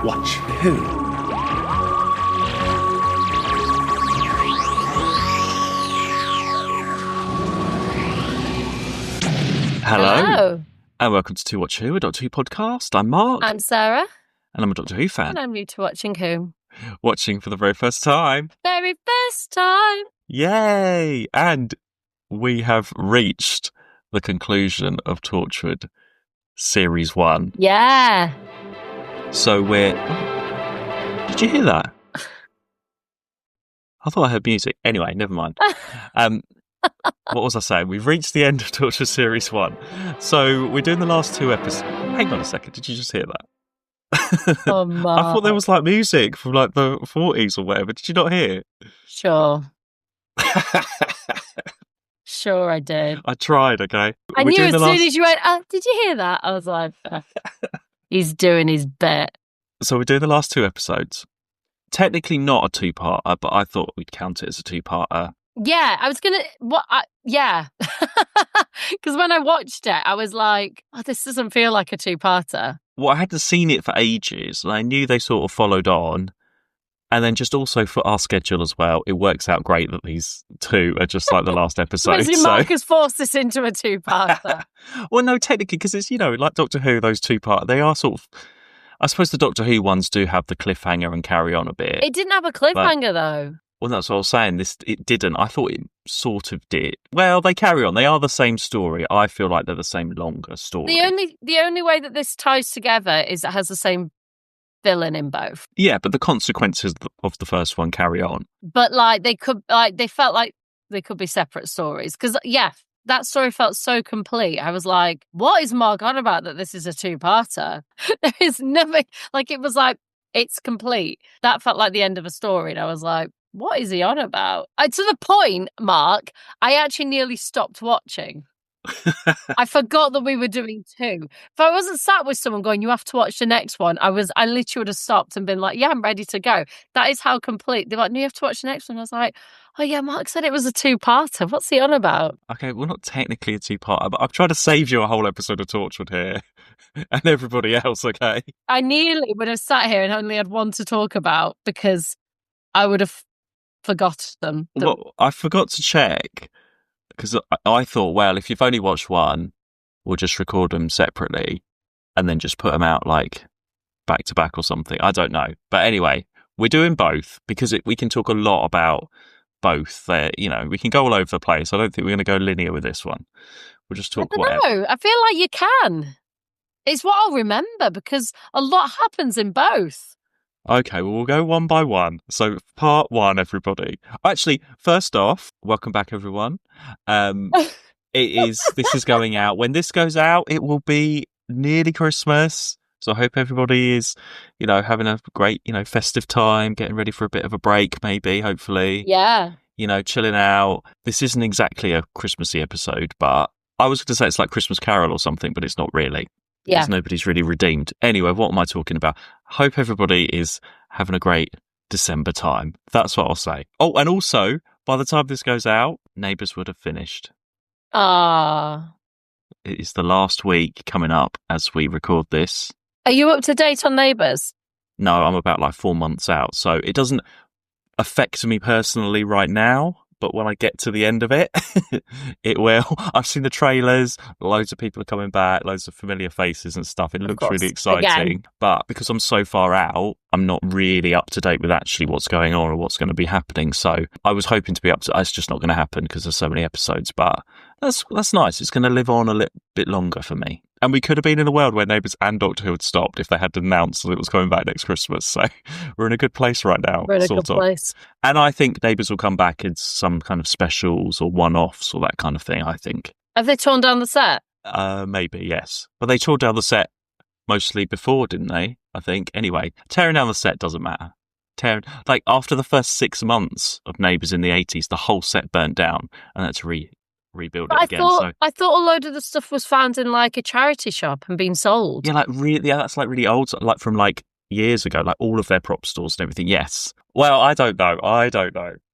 Watch Who? Hello. And welcome to Watch Who, a Doctor Who podcast. I'm Mark. I'm Sarah. And I'm a Doctor Who fan. And I'm new to watching Who. Watching for the very first time. Very first time. Yay! And we have reached the conclusion of Torchwood Series 1. Yeah. So we're... Did you hear that? I thought I heard music. Anyway, never mind. What was I saying? We've reached the end of Torchwood Series 1. So we're doing the last two episodes. Hang on a second. Did you just hear that? Oh, Mark. I thought there was like music from like the 40s or whatever. Did you not hear? Sure. Sure, I did. I tried, okay? I knew as soon as you went, did you hear that? I was like, he's doing his bit. So we're doing the last two episodes. Technically not a two-parter, but I thought we'd count it as a two-parter. Yeah, I was going to... Yeah. Because when I watched it, I was like, this doesn't feel like a two-parter. Well, I hadn't seen it for ages, and I knew they sort of followed on. And then just also for our schedule as well, it works out great that these two are just like the last episode. Mark has forced this into a two-parter. Well, no, technically, because it's, like Doctor Who, those two-part, they are sort of... I suppose the Doctor Who ones do have the cliffhanger and carry on a bit. It didn't have a cliffhanger, though. Well, that's what I was saying. It didn't. I thought it sort of did. Well, they carry on. They are the same story. I feel like they're the same longer story. The only way that this ties together is it has the same villain in both. Yeah, but the consequences of the first one carry on. But they felt like they could be separate stories. Because that story felt so complete. I was like, what is Mark on about that this is a two-parter? There is nothing. Like, it was like, it's complete. That felt like the end of a story. And I was like, what is he on about? To the point, Mark, I actually nearly stopped watching. I forgot that we were doing two. If I wasn't sat with someone going, you have to watch the next one, I literally would have stopped and been like, yeah, I'm ready to go. That is how complete. They're like, no, you have to watch the next one. I was like, oh yeah, Mark said it was a two-parter. What's he on about? Okay, well, not technically a two-parter, but I've tried to save you a whole episode of Torchwood here. And everybody else, okay? I nearly would have sat here and only had one to talk about because I would have forgotten them. Well, I forgot to check because I thought, well, if you've only watched one, we'll just record them separately and then just put them out like back to back or something. I don't know. But anyway, we're doing both because we can talk a lot about both. We can go all over the place. I don't think we're going to go linear with this one. We'll just talk whatever. No, I feel like you can. It's what I'll remember because a lot happens in both. Okay, well, we'll go one by one. So, part one, everybody. Actually, first off, welcome back, everyone. This is going out. When this goes out, it will be nearly Christmas. So I hope everybody is, having a great, festive time, getting ready for a bit of a break, maybe, hopefully. Yeah. Chilling out. This isn't exactly a Christmassy episode, but I was going to say it's like Christmas Carol or something, but it's not really. Yeah. Because nobody's really redeemed. Anyway, what am I talking about? Hope everybody is having a great December time. That's what I'll say. Oh, and also, by the time this goes out, Neighbours would have finished. Ah. It is the last week coming up as we record this. Are you up to date on Neighbours? No, I'm about like 4 months out. So it doesn't affect me personally right now. But when I get to the end of it, it will. I've seen the trailers. Loads of people are coming back. Loads of familiar faces and stuff. It looks really exciting. Again. But because I'm so far out, I'm not really up to date with actually what's going on or what's going to be happening. So I was hoping to be up to... It's just not going to happen because there's so many episodes. But that's nice. It's going to live on a little bit longer for me. And we could have been in a world where Neighbours and Doctor Who had stopped if they had announced that it was coming back next Christmas. So we're in a good place right now. We're in a good place. And I think Neighbours will come back in some kind of specials or one-offs or that kind of thing, I think. Have they torn down the set? Maybe, yes. But they tore down the set mostly before, didn't they? I think. Anyway, tearing down the set doesn't matter. After the first 6 months of Neighbours in the 80s, the whole set burnt down and that's rebuild it again. I thought a load of the stuff was found in like a charity shop and being sold. Yeah, that's like really old, like from like years ago, like all of their prop stores and everything. Yes. Well, I don't know.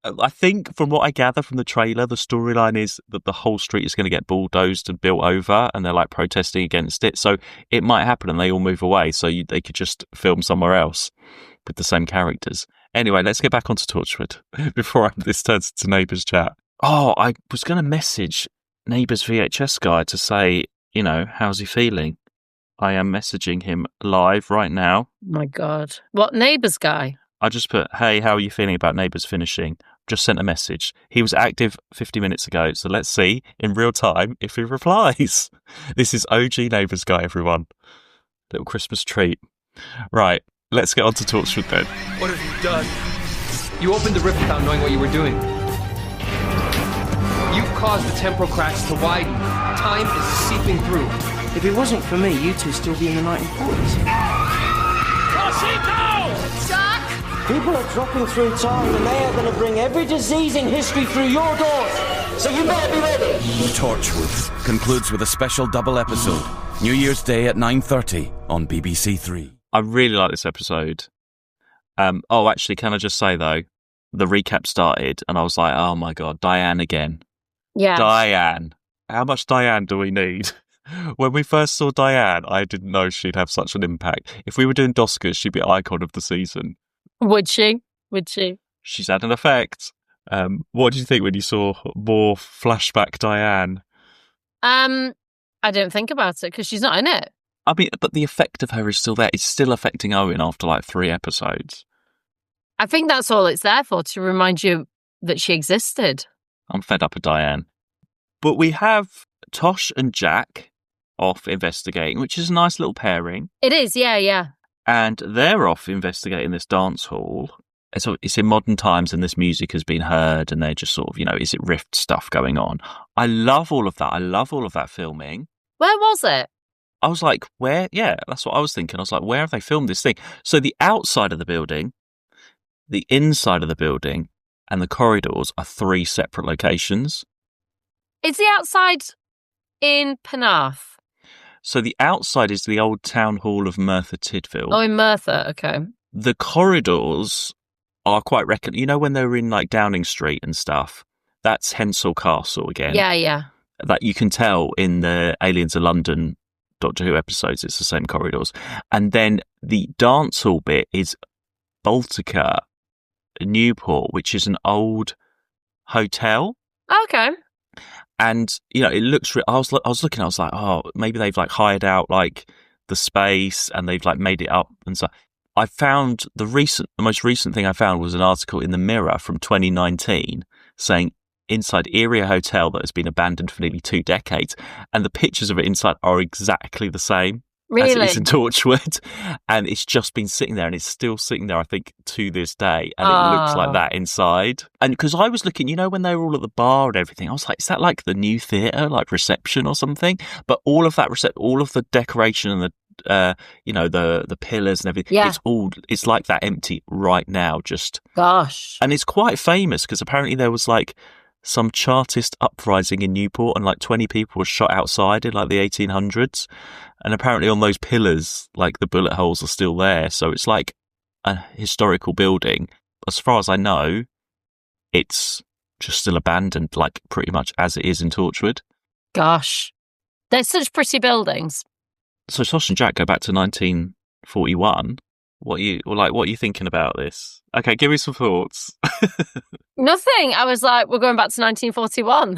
I think from what I gather from the trailer, the storyline is that the whole street is going to get bulldozed and built over, and they're like protesting against it. So it might happen, and they all move away. So they could just film somewhere else with the same characters. Anyway, let's get back onto Torchwood before this turns into Neighbours chat. Oh, I was going to message Neighbours VHS guy to say, how's he feeling? I am messaging him live right now. My God. What Neighbours guy? I just put, hey, how are you feeling about Neighbours finishing? Just sent a message. He was active 50 minutes ago, so let's see in real time if he replies. This is OG Neighbours guy, everyone. Little Christmas treat. Right, let's get on to Torchwood then. What have you done? You opened the rift without knowing what you were doing. You caused the temporal cracks to widen. Time is seeping through. If it wasn't for me, you two'd still be in the 1940s. Jack! People are dropping through time, and they are going to bring every disease in history through your doors. So you better be ready. Torchwood concludes with a special double episode. New Year's Day at 9:30 on BBC Three. I really like this episode. Actually, can I just say, though, the recap started, and I was like, oh my God, Diane again. Yeah. Diane. How much Diane do we need? When we first saw Diane, I didn't know she'd have such an impact. If we were doing Oscars, she'd be icon of the season. Would she? Would she? She's had an effect. What did you think when you saw more flashback Diane? I didn't think about it because she's not in it. I mean, but the effect of her is still there. It's still affecting Owen after like 3 episodes. I think that's all it's there for, to remind you that she existed. I'm fed up with Diane. But we have Tosh and Jack off investigating, which is a nice little pairing. It is, yeah. And they're off investigating this dance hall. It's in modern times and this music has been heard and they're just sort of, is it rift stuff going on? I love all of that. I love all of that filming. Where was it? I was like, where? Yeah, that's what I was thinking. I was like, where have they filmed this thing? So the outside of the building, the inside of the building, and the corridors are 3 separate locations. Is the outside in Penarth? So the outside is the old town hall of Merthyr Tydfil. Oh, in Merthyr, okay. The corridors are quite when they were in like Downing Street and stuff, that's Hensel Castle again. Yeah. That you can tell in the Aliens of London Doctor Who episodes, it's the same corridors. And then the dance hall bit is Baltica Newport, which is an old hotel. Okay. And, it looks, I was looking, I was like, oh, maybe they've like hired out like the space and they've like made it up and so. I found the most recent thing I found was an article in the Mirror from 2019 saying inside Erie Hotel that has been abandoned for nearly 2 decades, and the pictures of it inside are exactly the same as it is in Torchwood, and it's just been sitting there, and it's still sitting there, I think, to this day, and it looks like that inside. And because I was looking, when they were all at the bar and everything, I was like, is that like the new theatre, like reception or something? But all of that all of the decoration and the pillars and everything, it's like that empty right now, just gosh. And it's quite famous because apparently there was like some Chartist uprising in Newport and like 20 people were shot outside in like the 1800s, and apparently on those pillars like the bullet holes are still there, so it's like a historical building. As far as I know, it's just still abandoned, like pretty much as it is in Torchwood. Gosh, they're such pretty buildings. So Tosh and Jack go back to 1941. What are you thinking about this? Okay, give me some thoughts. Nothing. I was like, we're going back to 1941.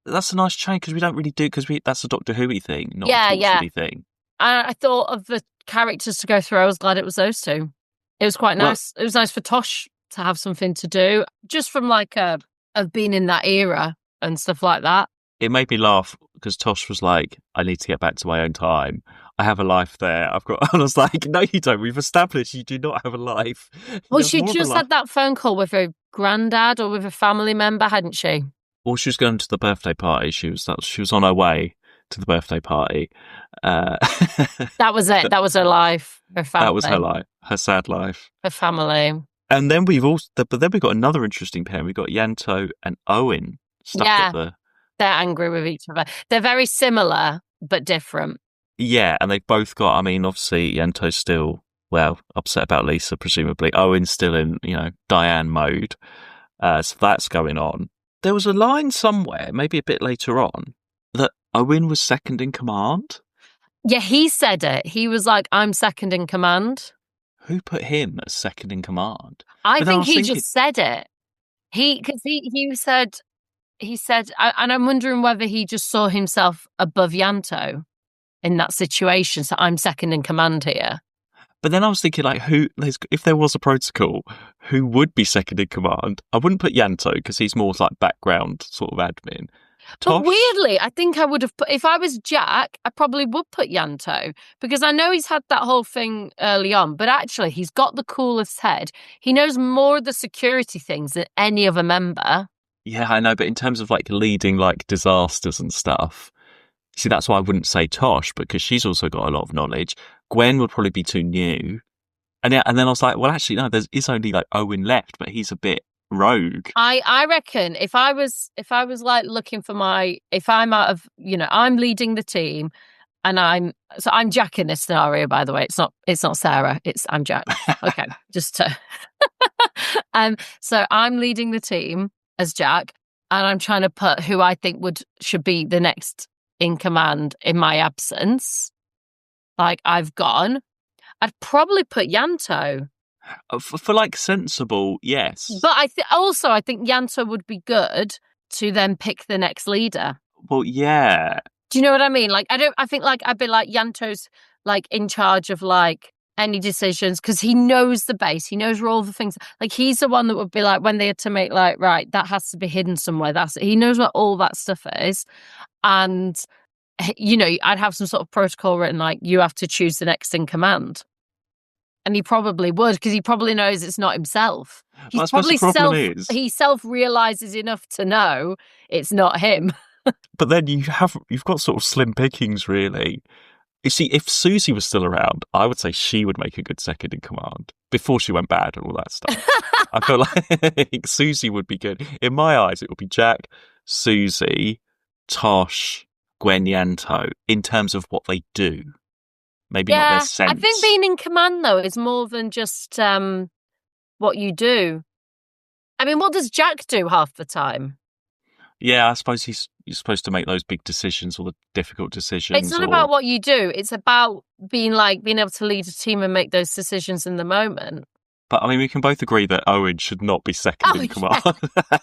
That's a nice change because we don't really do, that's a Doctor Who-y thing, not a Torchwood-y thing. I thought of the characters to go through. I was glad it was those two. It was quite nice. It was nice for Tosh to have something to do, just from like of being in that era and stuff like that. It made me laugh because Tosh was like, I need to get back to my own time. I have a life there. And I was like, no, you don't. We've established you do not have a life. Well, she just had that phone call with her granddad or with a family member, hadn't she? Well, she was going to the birthday party. She was on her way to the birthday party. That was it. That was her life. Her family. That was her life. Her sad life. Her family. And then we've got another interesting pair. We've got Yanto and Owen stuck at the. They're angry with each other. They're very similar, but different. Yeah, and they've both got, obviously, Yanto's still well, upset about Lisa, presumably. Owen's still in, Diane mode. So that's going on. There was a line somewhere, maybe a bit later on, that Owen was second in command. Yeah, he said it. He was like, I'm second in command. Who put him as second in command? I think he just said it. Because he said, and I'm wondering whether he just saw himself above Yanto in that situation. So I'm second in command here. But then I was thinking, like, if there was a protocol, who would be second in command? I wouldn't put Yanto because he's more like background sort of admin. Tosh? But weirdly, I think I would have put, if I was Jack, I probably would put Yanto because I know he's had that whole thing early on, but actually he's got the coolest head. He knows more of the security things than any other member. Yeah, I know, but in terms of like leading like disasters and stuff, see, that's why I wouldn't say Tosh, because she's also got a lot of knowledge. Gwen would probably be too new. And then I was like, well, actually, no, there is only like Owen left, but he's a bit rogue. I reckon if I was like looking for if I'm out of, I'm leading the team and I'm Jack in this scenario, by the way. It's not Sarah, I'm Jack. Okay. Just to so I'm leading the team as Jack and I'm trying to put who I think should be the next in command in my absence. Like I've gone. I'd probably put Yanto. For like sensible, yes. But I think Yanto would be good to then pick the next leader. Well, yeah. Do you know what I mean? Like, I think like I'd be like Yanto's like in charge of like any decisions because he knows the base. He knows where all the things, like he's the one that would be like when they had to make like, right, that has to be hidden somewhere. He knows where all that stuff is. And, I'd have some sort of protocol written like, you have to choose the next in command. And he probably would because he probably knows it's not himself. He's probably he self-realizes enough to know it's not him. But then you've got sort of slim pickings, really. You see, if Susie was still around, I would say she would make a good second in command before she went bad and all that stuff. I feel like Susie would be good. In my eyes, it would be Jack, Susie, Tosh, Gwen, Yanto, in terms of what they do. Maybe not their sense. I think being in command, though, is more than just what you do. I mean, what does Jack do half the time? Yeah, I suppose you're supposed to make those big decisions or the difficult decisions. It's not about what you do. It's about being able to lead a team and make those decisions in the moment. But, I mean, we can both agree that Owen should not be second in command. Yeah.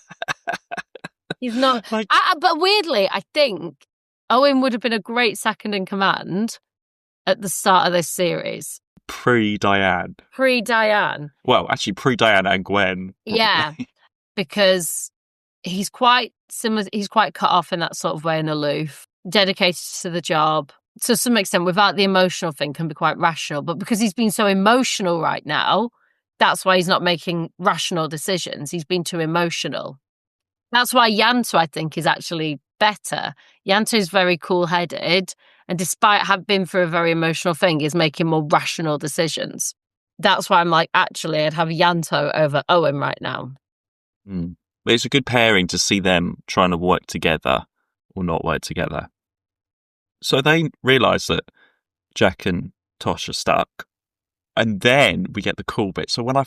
He's not. But weirdly, I think Owen would have been a great second in command at the start of this series. Pre-Diane. Well, actually, pre-Diane and Gwen. Probably. Yeah, because he's quite similar. He's quite cut off in that sort of way and aloof, dedicated to the job. To some extent, without the emotional thing, can be quite rational. But because he's been so emotional right now, that's why he's not making rational decisions. He's been too emotional. That's why Yanto, I think, is actually better. Yanto is very cool-headed, and despite having been through a very emotional thing, is making more rational decisions. That's why I'm like, actually, I'd have Yanto over Owen right now. Mm. But it's a good pairing to see them trying to work together or not work together. So they realise that Jack and Tosh are stuck. And then we get the cool bit. So when I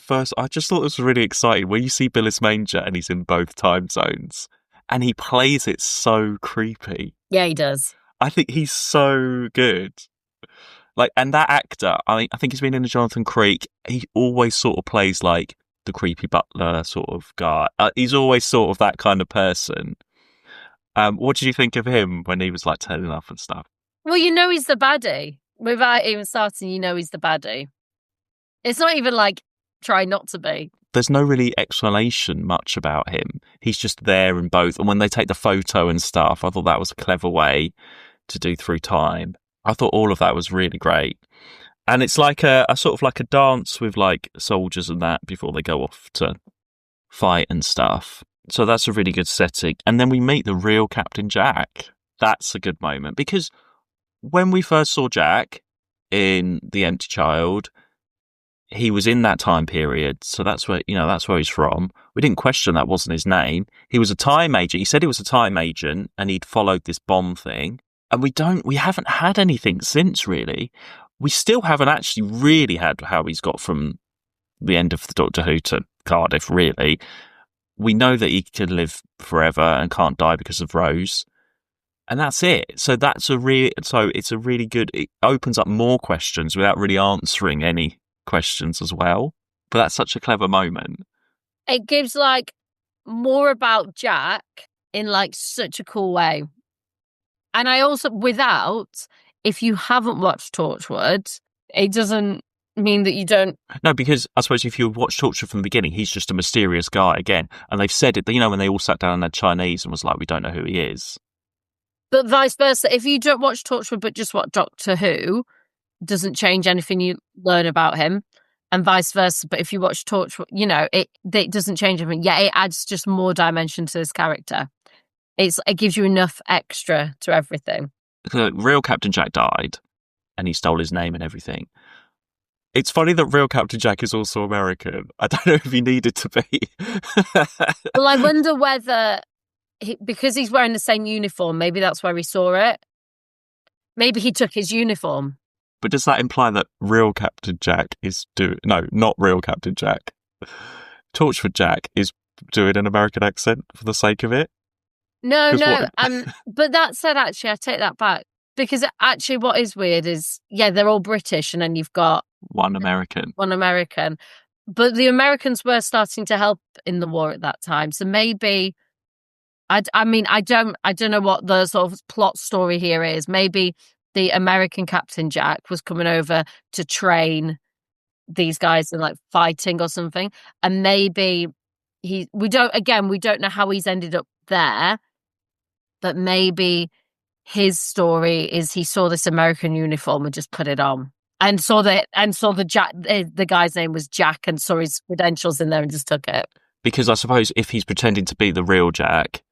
just thought it was really exciting when you see Bilis Manger and he's in both time zones and he plays it so creepy. Yeah, he does. I think he's so good. Like, and that actor, I think he's been in the Jonathan Creek. He always sort of plays like the creepy butler sort of guy. He's always sort of that kind of person. What did you think of him when he was like turning up and stuff? Well, he's the baddie. Without even starting, he's the baddie. It's not even like try not to be. There's no really explanation much about him. He's just there in both. And when they take the photo and stuff, I thought that was a clever way to do through time. I thought all of that was really great. And it's like a sort of like a dance with like soldiers and that before they go off to fight and stuff. So that's a really good setting. And then we meet the real Captain Jack. That's a good moment because when we first saw Jack in The Empty Child, he was in that time period. So that's where, that's where he's from. We didn't question that wasn't his name. He was a time agent. He said he was a time agent and he'd followed this bomb thing. And we haven't had anything since really. we still haven't actually really had how he's got from the end of the Doctor Who to Cardiff, really. We know that he can live forever and can't die because of Rose. And that's it. So it's a really good, it opens up more questions without really answering any questions as well. But that's such a clever moment. It gives like more about Jack in like such a cool way. And I also, if you haven't watched Torchwood, it doesn't mean that you don't. No, because I suppose if you watch Torchwood from the beginning, he's just a mysterious guy again. And they've said it, when they all sat down and had Chinese and was like, we don't know who he is. But vice versa, if you don't watch Torchwood but just watch Doctor Who, doesn't change anything you learn about him. And vice versa. But if you watch Torchwood, it doesn't change anything. Yeah, it adds just more dimension to this character. It gives you enough extra to everything. Real Captain Jack died, and he stole his name and everything. It's funny that real Captain Jack is also American. I don't know if he needed to be. Well, I wonder whether, because he's wearing the same uniform, maybe that's where he saw it. Maybe he took his uniform. But does that imply that real Captain Jack is no, not real Captain Jack. Torchwood Jack is doing an American accent for the sake of it? No. But that said, actually, I take that back. Because actually what is weird is, they're all British and then you've got one American. But the Americans were starting to help in the war at that time. So maybe, I don't know what the sort of plot story here is. Maybe the American Captain Jack was coming over to train these guys in like fighting or something. And maybe we don't know how he's ended up there, but maybe his story is he saw this American uniform and just put it on and saw the guy's name was Jack and saw his credentials in there and just took it. Because I suppose if he's pretending to be the real Jack,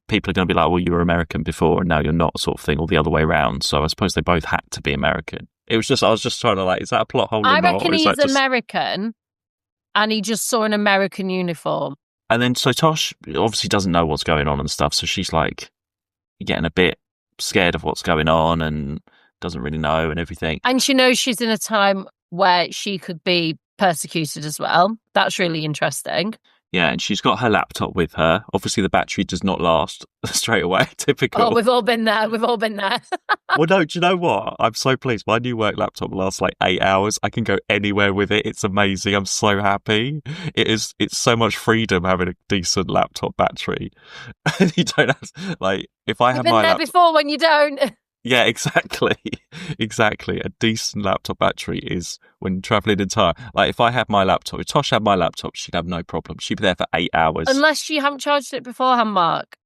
people are going to be like, well, you were American before and now you're not, sort of thing, or the other way around. So I suppose they both had to be American. I was just trying to is that a plot hole or I not? reckon he's American and he just saw an American uniform. And then so Tosh obviously doesn't know what's going on and stuff. So she's like getting a bit scared of what's going on and doesn't really know and everything. And she knows she's in a time where she could be persecuted as well. That's really interesting. Yeah, and she's got her laptop with her. Obviously, the battery does not last straight away. Typical. Oh, we've all been there. Well, no, do you know what? I'm so pleased. My new work laptop lasts like 8 hours. I can go anywhere with it. It's amazing. I'm so happy. It's so much freedom having a decent laptop battery. You don't have, if I have my laptop... You've been there before when you don't. Yeah, exactly. Exactly. A decent laptop battery is when travelling in time. If I had my laptop, if Tosh had my laptop, she'd have no problem. She'd be there for 8 hours. Unless you haven't charged it beforehand, Mark.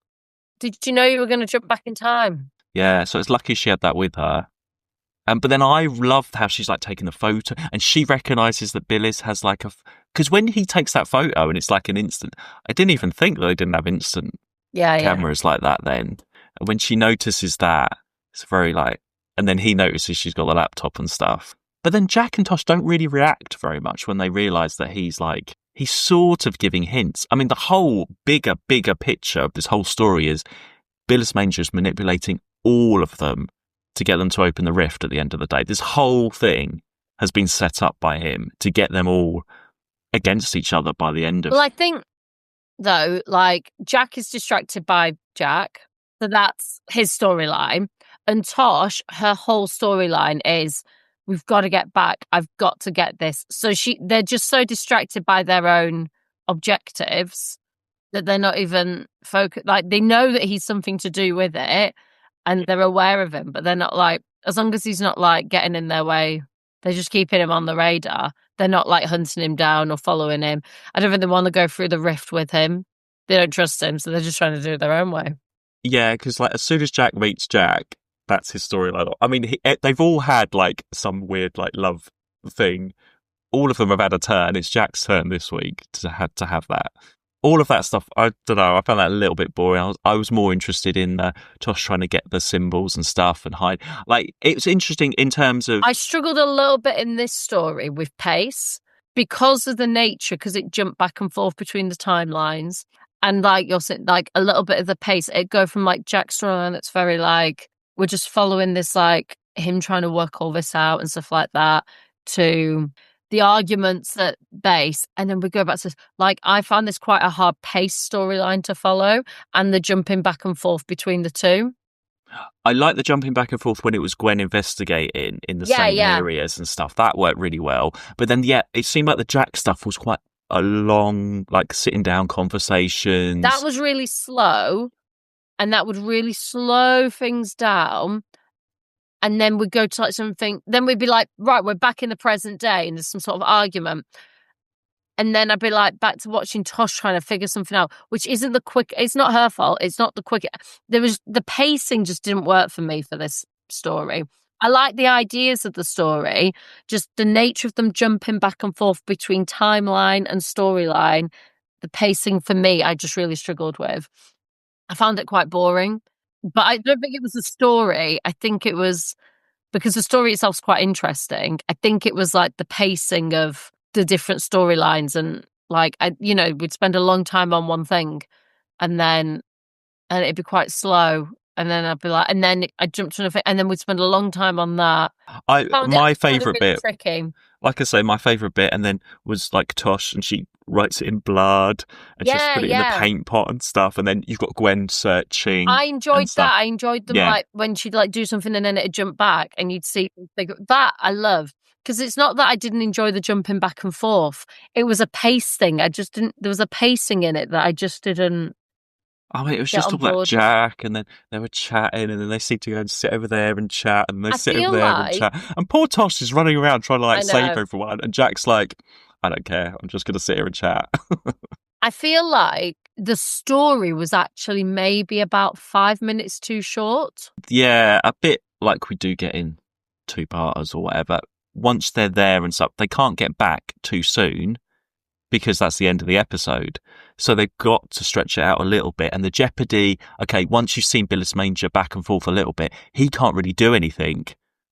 Did you know you were going to jump back in time? Yeah, so it's lucky she had that with her. But then I love how she's taking the photo and she recognises that Bilis has because when he takes that photo and it's an instant, I didn't even think that they didn't have instant cameras like that then. And when she notices that, it's very and then he notices she's got the laptop and stuff. But then Jack and Tosh don't really react very much when they realise that he's sort of giving hints. I mean, the whole bigger picture of this whole story is Bilis Manger is manipulating all of them to get them to open the rift at the end of the day. This whole thing has been set up by him to get them all against each other by the end of... Well, I think, though, Jack is distracted by Jack. So that's his storyline. And Tosh, her whole storyline is, we've got to get back. I've got to get this. So they're just so distracted by their own objectives that they're not even focused. They know that he's something to do with it and they're aware of him, but they're not as long as he's not getting in their way, they're just keeping him on the radar. They're not hunting him down or following him. I don't think they want to go through the rift with him. They don't trust him. So they're just trying to do it their own way. Yeah, because as soon as Jack meets Jack, that's his storyline. I mean, they've all had some weird love thing. All of them have had a turn. It's Jack's turn this week to have that. All of that stuff, I don't know, I found that a little bit boring. I was more interested in Tosh trying to get the symbols and stuff and hide. It's interesting in terms of... I struggled a little bit in this story with pace because of the nature, because it jumped back and forth between the timelines. And you're saying, a little bit of the pace, it go from Jack's storyline that's very we're just following this him trying to work all this out and stuff like that, to the arguments that base, and then we go back to, like, I found this quite a hard paced storyline to follow, and the jumping back and forth between the two. I like the jumping back and forth when it was Gwen investigating in the same areas and stuff. That worked really well. But then, it seemed like the Jack stuff was quite a long, like, sitting down conversations. That was really slow, and that would really slow things down. And then we'd go to like something, then we'd be like, right, we're back in the present day, and there's some sort of argument. And then I'd be like back to watching Tosh trying to figure something out, which isn't the quick, it's not her fault. It's not the quick. The pacing just didn't work for me for this story. I like the ideas of the story, just the nature of them jumping back and forth between timeline and storyline. The pacing for me, I just really struggled with. I found it quite boring, but I don't think it was the story. I think it was because the story itself is quite interesting. I think it was like the pacing of the different storylines, and like, we'd spend a long time on one thing, and it'd be quite slow, and then I'd be like, and then I'd jump to another thing, and then we'd spend a long time on that. My favourite bit, tricky. Like I say, my favourite bit, and then was like Tosh, and she writes it in blood, and she's put it in the paint pot and stuff, and then you've got Gwen searching. I enjoyed that. I enjoyed them like when she'd like do something and then it'd jump back, and you'd see that. I love. Because it's not that I didn't enjoy the jumping back and forth. It was a pace thing. I just didn't. There was a pacing in it that I just didn't. Oh, it was just all about Jack, and then they were chatting, and then they seemed to go and sit over there and chat, and they sit over there and chat. And poor Tosh is running around trying to like save everyone, and Jack's like, I don't care. I'm just going to sit here and chat. I feel like the story was actually maybe about 5 minutes too short. Yeah, a bit like we do get in two-parters or whatever. Once they're there and stuff, they can't get back too soon because that's the end of the episode. So they've got to stretch it out a little bit. And the jeopardy, okay, once you've seen Bilis Manger back and forth a little bit, he can't really do anything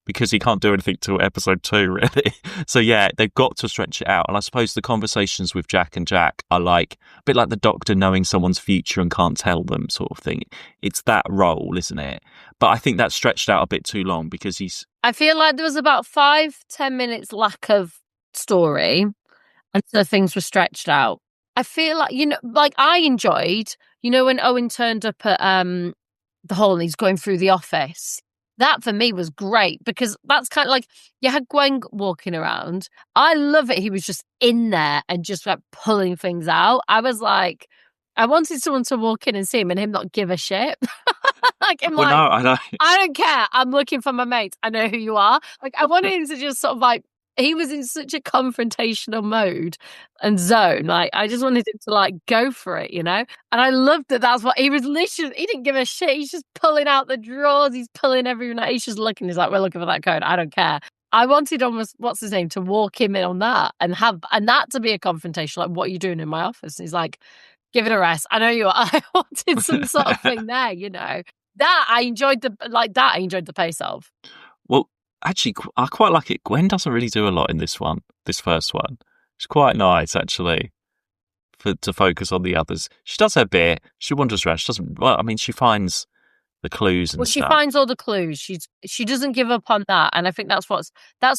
because he can't do anything till episode 2, really. So yeah, they've got to stretch it out. And I suppose the conversations with Jack and Jack are like a bit like the Doctor knowing someone's future and can't tell them sort of thing. It's that role, isn't it? But I think that's stretched out a bit too long because I feel like there was about 5-10 minutes lack of story, and so things were stretched out. I feel like, like I enjoyed, when Owen turned up at the hall and he's going through the office. That for me was great because that's kind of like you had Gwen walking around. I love it. He was just in there and just like pulling things out. I was like, I wanted someone to walk in and see him and him not give a shit. No, I don't care. I'm looking for my mates. I know who you are. Like, I wanted him to just sort of like, he was in such a confrontational mode and zone. Like, I just wanted him to like go for it, And I loved that that's what he was literally, he didn't give a shit. He's just pulling out the drawers. He's pulling everything out. He's just looking. He's like, we're looking for that code. I don't care. I wanted almost, what's his name, to walk him in on that and that to be a confrontation. Like, what are you doing in my office? And he's like, give it a rest. I know you are. I wanted some sort of thing there, That I enjoyed the pace of. Well, actually, I quite like it. Gwen doesn't really do a lot in this first one. It's quite nice, actually, to focus on the others. She does her bit. She wanders around. She doesn't. Well, I mean, she finds the clues and stuff. She finds all the clues. She doesn't give up on that, and I think that's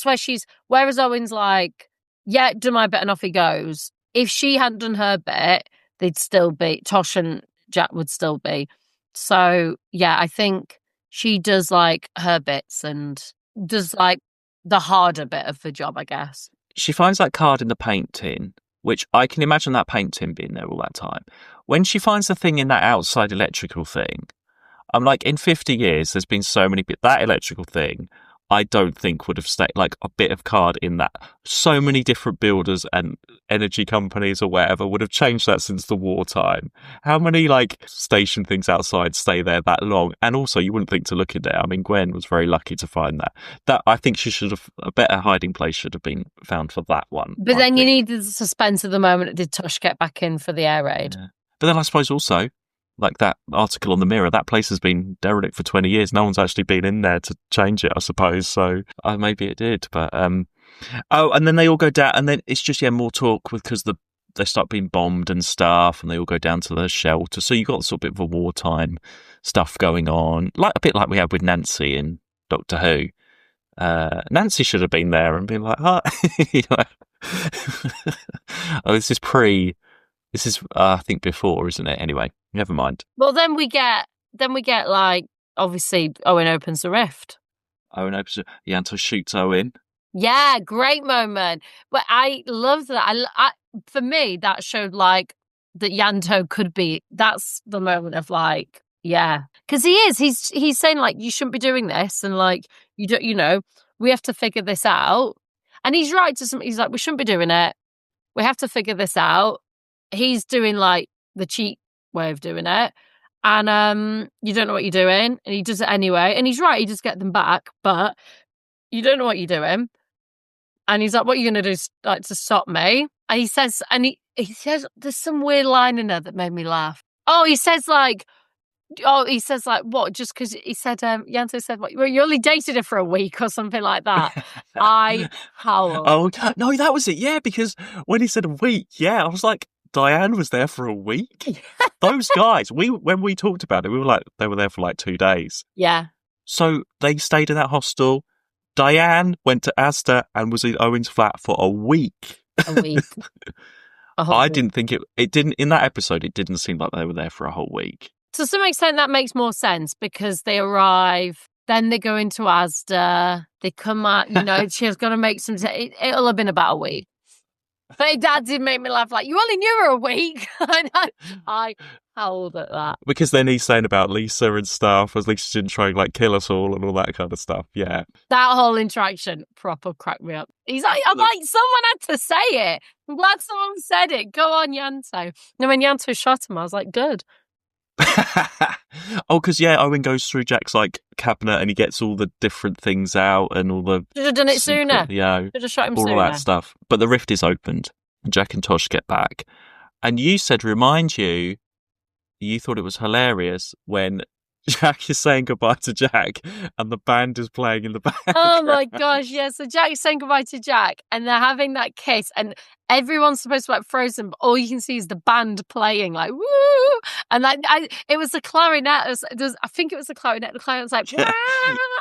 where she's. Whereas Owen's like, yeah, do my bit, and off he goes. If she hadn't done her bit, they'd still be Tosh and Jack would still be. So yeah, I think she does like her bits and does like the harder bit of the job, I guess. She finds that card in the paint tin, which I can imagine that paint tin being there all that time. When she finds the thing in that outside electrical thing, I'm like, in 50 years, there's been so many bits. That electrical thing, I don't think would have stayed, like a bit of card in that. So many different builders and energy companies or whatever would have changed that since the wartime. How many like station things outside stay there that long? And also, you wouldn't think to look in there. I mean, Gwen was very lucky to find that. That I think she should have, a better hiding place should have been found for that one. But then you need the suspense of the moment. Did Tosh get back in for the air raid? Yeah. But then I suppose also, like that article on the Mirror, that place has been derelict for 20 years. No one's actually been in there to change it, I suppose. So maybe it did. But and then they all go down, and then it's just more talk because they start being bombed and stuff, and they all go down to the shelter. So you got sort of a wartime stuff going on, like a bit like we had with Nancy in Doctor Who. Nancy should have been there and been like, oh, oh, this is I think before, isn't it? Anyway, never mind. Well, then we get like, obviously Owen opens the rift. Yanto shoots Owen. Yeah, great moment. But I love that. For me, that showed like that Yanto could be. That's the moment of like, yeah, because he's saying like, you shouldn't be doing this, and like you don't, we have to figure this out. And he's right to some. He's like, we shouldn't be doing it. We have to figure this out. He's doing like the cheat way of doing it, and you don't know what you're doing, and he does it anyway. And he's right. He does get them back, but you don't know what you're doing. And he's like, what are you going to do like, to stop me? And he says, there's some weird line in there that made me laugh. He says like, what? Just because he said, Yanto said, what? Well, you only dated her for a week or something like that. I howled. Oh, no, that was it. Yeah, because when he said a week, yeah, I was like, Diane was there for a week? Those guys, when we talked about it, we were like, they were there for like 2 days. Yeah. So they stayed in that hostel. Diane went to Asda and was in Owen's flat for a week. A week. I didn't think it didn't, in that episode, it didn't seem like they were there for a whole week. To some extent, that makes more sense because they arrive, then they go into Asda, they come out, she's going to make some, it'll have been about a week. But Dad did make me laugh, like, you only knew her a week. I howled at that. Because then he's saying about Lisa and stuff, as Lisa didn't try and like kill us all and all that kind of stuff. Yeah. That whole interaction proper cracked me up. He's like, someone had to say it. I'm glad someone said it. Go on, Yanto. And when Yanto shot him, I was like, good. Because Owen goes through Jack's like cabinet and he gets all the different things out and all the should have done it sooner. Yeah, should have shot him all sooner. All that stuff. But the rift is opened. Jack and Tosh get back, and you said, you thought it was hilarious when Jack is saying goodbye to Jack and the band is playing in the background. Oh my gosh, yeah. So Jack is saying goodbye to Jack and they're having that kiss and everyone's supposed to be like frozen, but all you can see is the band playing like woo. And like it was the clarinet. I think it was the clarinet. The clarinet was like,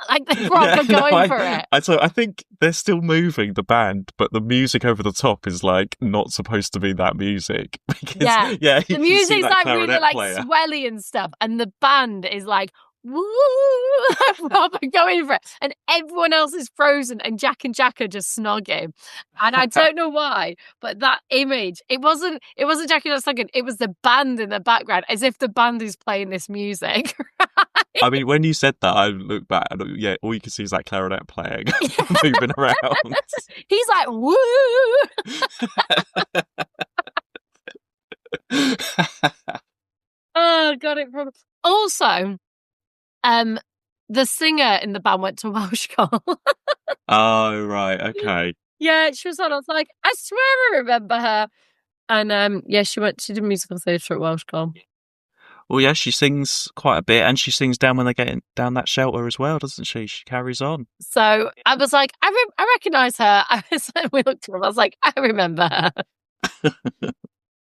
like they're proper going for it. So I think they're still moving the band, but the music over the top is like not supposed to be that music. Because, the music's like really like swelly and stuff, and the band is like woo, proper going for it, and everyone else is frozen, and Jack are just snogging, and I don't know why, but that image, it wasn't Jack and Jack snogging, it was the band in the background, as if the band is playing this music. Right? I mean, when you said that, I looked back, and all you can see is that clarinet playing, moving around. He's like woo. Oh god, it probably also. The singer in the band went to Welsh Call. Oh, right, okay. Yeah, she was on. I was like, I swear I remember her. And she did musical theatre at Welsh Call. Well, yeah, she sings quite a bit, and she sings down when they get down that shelter as well, doesn't she? She carries on. So I was like, I recognise her. We looked at her. I was like, I remember her.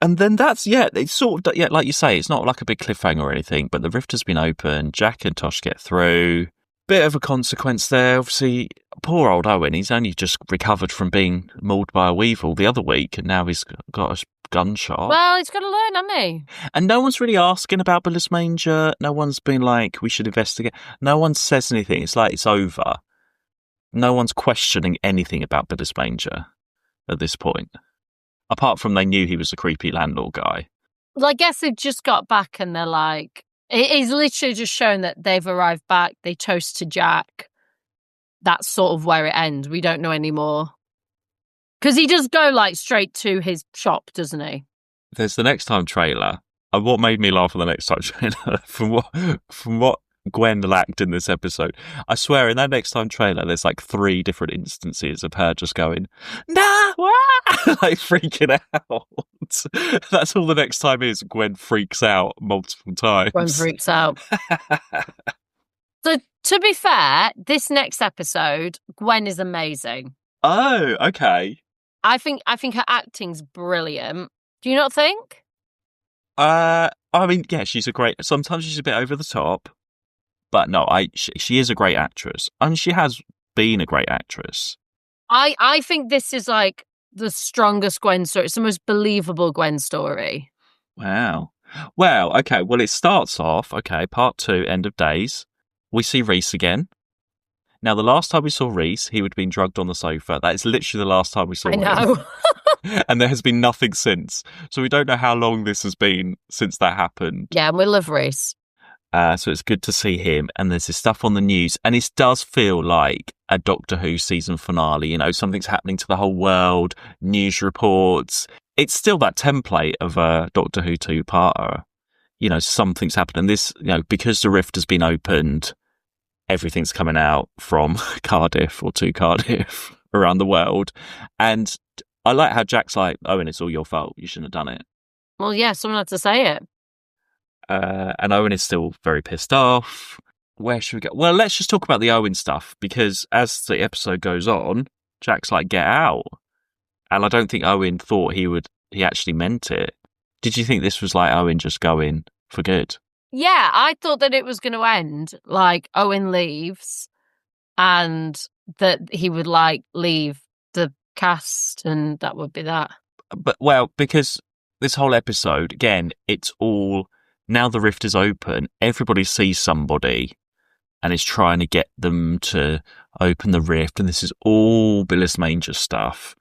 And then it's sort of, like you say, it's not like a big cliffhanger or anything, but the rift has been opened, Jack and Tosh get through. Bit of a consequence there, obviously. Poor old Owen, he's only just recovered from being mauled by a weevil the other week, and now he's got a gunshot. Well, he's got to learn, hasn't he? And no one's really asking about Bilis Manger. No one's been like, we should investigate. No one says anything. It's like it's over. No one's questioning anything about Bilis Manger at this point. Apart from they knew he was a creepy landlord guy. Well, I guess they've just got back and they're like, it's literally just shown that they've arrived back. They toast to Jack. That's sort of where it ends. We don't know anymore. Because he does go like straight to his shop, doesn't he? There's the Next Time trailer. And what made me laugh on the Next Time trailer, from what Gwen lacked in this episode, I swear in that Next Time trailer there's like 3 different instances of her just going, nah, like freaking out. That's all the Next Time is. Gwen freaks out multiple times. Gwen freaks out. So to be fair, this next episode, Gwen is amazing. Oh, okay. I think her acting's brilliant. Do you not think? I mean, yeah, sometimes she's a bit over the top. But no, she is a great actress, and she has been a great actress. I think this is like the strongest Gwen story. It's the most believable Gwen story. Wow. Well, okay. Well, it starts off, okay, part 2, End of Days. We see Reese again. Now, the last time we saw Reese, he would have been drugged on the sofa. That is literally the last time we saw I him. know. And there has been nothing since. So we don't know how long this has been since that happened. Yeah, and we love Reese. So it's good to see him. And there's this stuff on the news. And it does feel like a Doctor Who season finale. You know, something's happening to the whole world, news reports. It's still that template of a Doctor Who 2-parter. You know, something's happened. And this, you know, because the rift has been opened, everything's coming out from Cardiff or to Cardiff around the world. And I like how Jack's like, Owen, it's all your fault. You shouldn't have done it. Well, yeah, someone had to say it. And Owen is still very pissed off. Where should we go? Well, let's just talk about the Owen stuff, because as the episode goes on, Jack's like, get out. And I don't think Owen thought he actually meant it. Did you think this was like Owen just going for good? Yeah, I thought that it was going to end like Owen leaves and that he would like leave the cast and that would be that. But, well, because this whole episode, again, it's all, now the rift is open, everybody sees somebody and is trying to get them to open the rift. And this is all Bilis Manger stuff.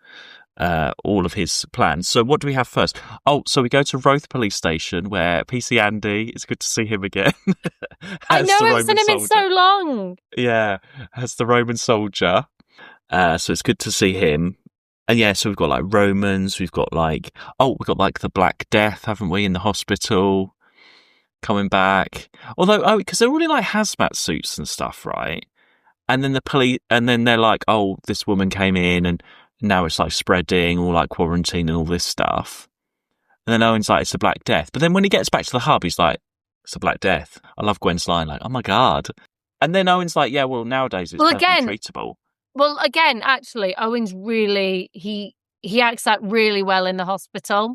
All of his plans. So what do we have first? Oh, so we go to Roath Police Station where PC Andy, it's good to see him again. I know, I've seen him in so long. Yeah, as the Roman soldier. So it's good to see him. And yeah, so we've got like Romans, we've got like the Black Death, haven't we, in the hospital coming back. Although, because they're all in like hazmat suits and stuff, right? And then the police, and then they're like, oh, this woman came in and now it's like spreading, all like quarantine and all this stuff. And then Owen's like, it's the Black Death. But then when he gets back to the hub, he's like, it's the Black Death. I love Gwen's line, like, oh my God. And then Owen's like, yeah, well, nowadays it's perfectly treatable. Well, again, actually, Owen's really, he acts out really well in the hospital.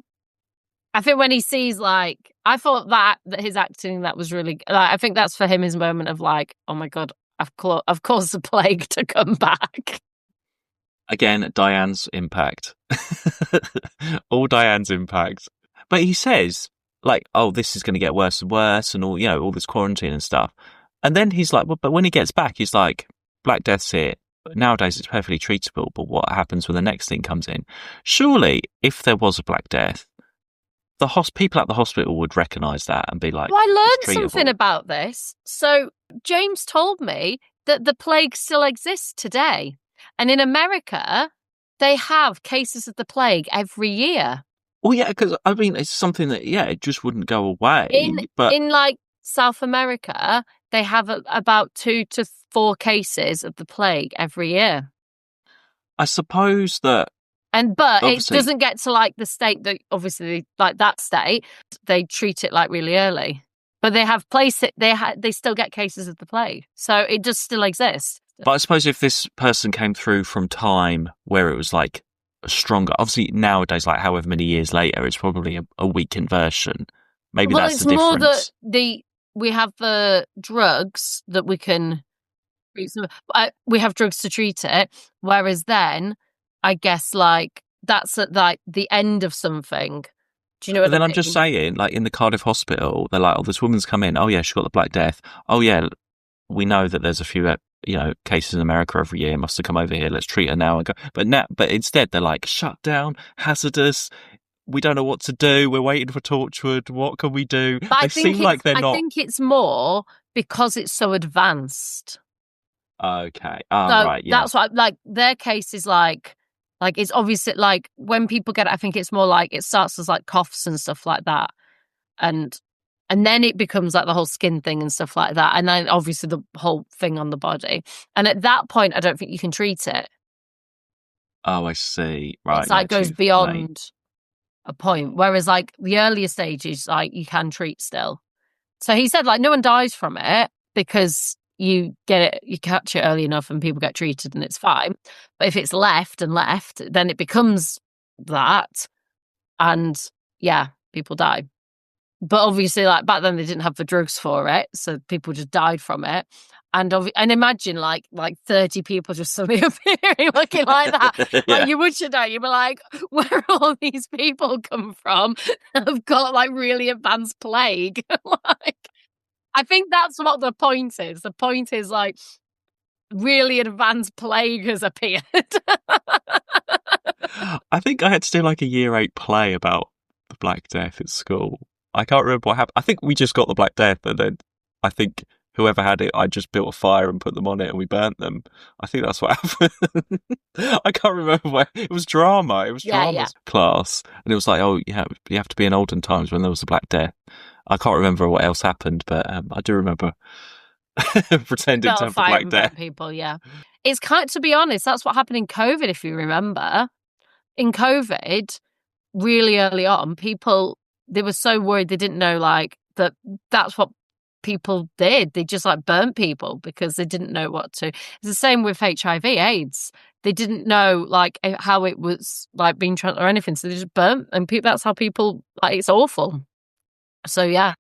I think when he sees like, I thought that his acting, that was really, like, I think that's for him his moment of like, oh my God, I've caused the plague to come back. Again, Diane's impact. All Diane's impact. But he says, like, oh, this is going to get worse and worse and all, you know, all this quarantine and stuff. And then he's like, well, but when he gets back, he's like, Black Death's here. Nowadays, it's perfectly treatable. But what happens when the next thing comes in? Surely, if there was a Black Death, the people at the hospital would recognise that and be like, well, I learned something about this. So James told me that the plague still exists today. And in America, they have cases of the plague every year. Well, yeah, because, I mean, it's something that, yeah, it just wouldn't go away. In like, South America, they have about 2 to 4 cases of the plague every year. I suppose that... But it doesn't get to, like, the state that, obviously, like, that state, they treat it, like, really early. But they have they still get cases of the plague. So it does still exist. But I suppose if this person came through from time where it was like a stronger, obviously nowadays, like however many years later, it's probably a weakened version. Maybe that's the difference. Well, it's more that we have the drugs that we can, we have drugs to treat it. Whereas then, I guess like that's at like the end of something. Do you know what I mean? Then I'm just saying, like in the Cardiff hospital, they're like, oh, this woman's come in. Oh yeah, she got the Black Death. Oh yeah, we know that there's a few, cases in America every year. Must have come over here. Let's treat her now and go. But instead, they're like, shut down, hazardous. We don't know what to do. We're waiting for Torchwood. What can we do? They seem like they're not. I think it's more because it's so advanced. Okay. So right. Yeah. That's what, like, their case is like it's obviously like when people get it, I think it's more like it starts as like coughs and stuff like that, and then it becomes like the whole skin thing and stuff like that, and then obviously the whole thing on the body. And at that point, I don't think you can treat it. Oh, I see. Right. It's like goes beyond a point, whereas like the earlier stages, like you can treat still. So he said like no one dies from it because you get it, you catch it early enough and people get treated and it's fine. But if it's left, then it becomes that, and yeah, people die. But obviously, like back then they didn't have the drugs for it, so people just died from it. And imagine like 30 people just suddenly appearing looking like that. Yeah. Like you would know, you'd be like, where are all these people come from that have got like really advanced plague? Like, I think that's what the point is. The point is like really advanced plague has appeared. I think I had to do like a year 8 play about the Black Death at school. I can't remember what happened. I think we just got the Black Death, and then I think whoever had it, I just built a fire and put them on it, and we burnt them. I think that's what happened. I can't remember where. It was drama. It was drama's class, and it was like, oh, you have to be in olden times when there was a Black Death. I can't remember what else happened, but I do remember pretending to have the Black Death. People, yeah. It's kind. To be honest, that's what happened in COVID. If you remember, in COVID, really early on, people they were so worried they didn't know like that. That's what people did. They just like burnt people because they didn't know what to. It's the same with HIV/AIDS. They didn't know like how it was like being transmitted or anything, so they just burnt, and that's how people like. It's awful. So yeah,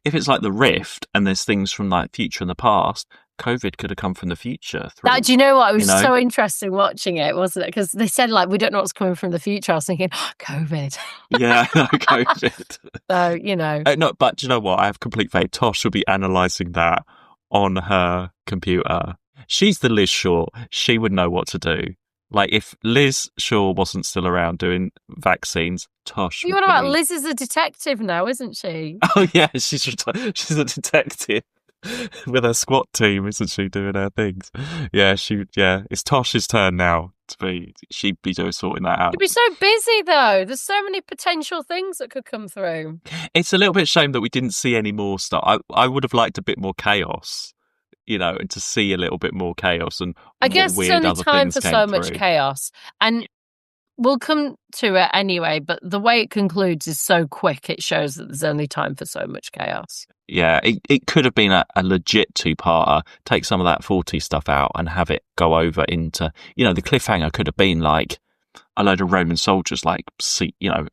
if it's like the Rift and there's things from like future and the past, COVID could have come from the future. Do you know what? It was so interesting watching it, wasn't it? Because they said like we don't know what's coming from the future. I was thinking, COVID. Yeah, no, COVID. So no, but do you know what? I have complete faith. Tosh will be analysing that on her computer. She's the Liz Shaw. She would know what to do. Like if Liz Shaw wasn't still around doing vaccines, Tosh. You know about Liz is a detective now, isn't she? Oh yeah, she's a detective with her SWAT team, isn't she, doing her things? Yeah, it's Tosh's turn now to be. She'd be sorting that out. She'd be so busy though. There's so many potential things that could come through. It's a little bit shame that we didn't see any more stuff. I would have liked a bit more chaos. And to see a little bit more chaos and I guess weird there's only other time things for came so much through. chaos, and we'll come to it anyway. But the way it concludes is so quick; it shows that there's only time for so much chaos. Yeah, it could have been a legit 2-parter. Take some of that 40 stuff out and have it go over into the cliffhanger could have been like a load of Roman soldiers, like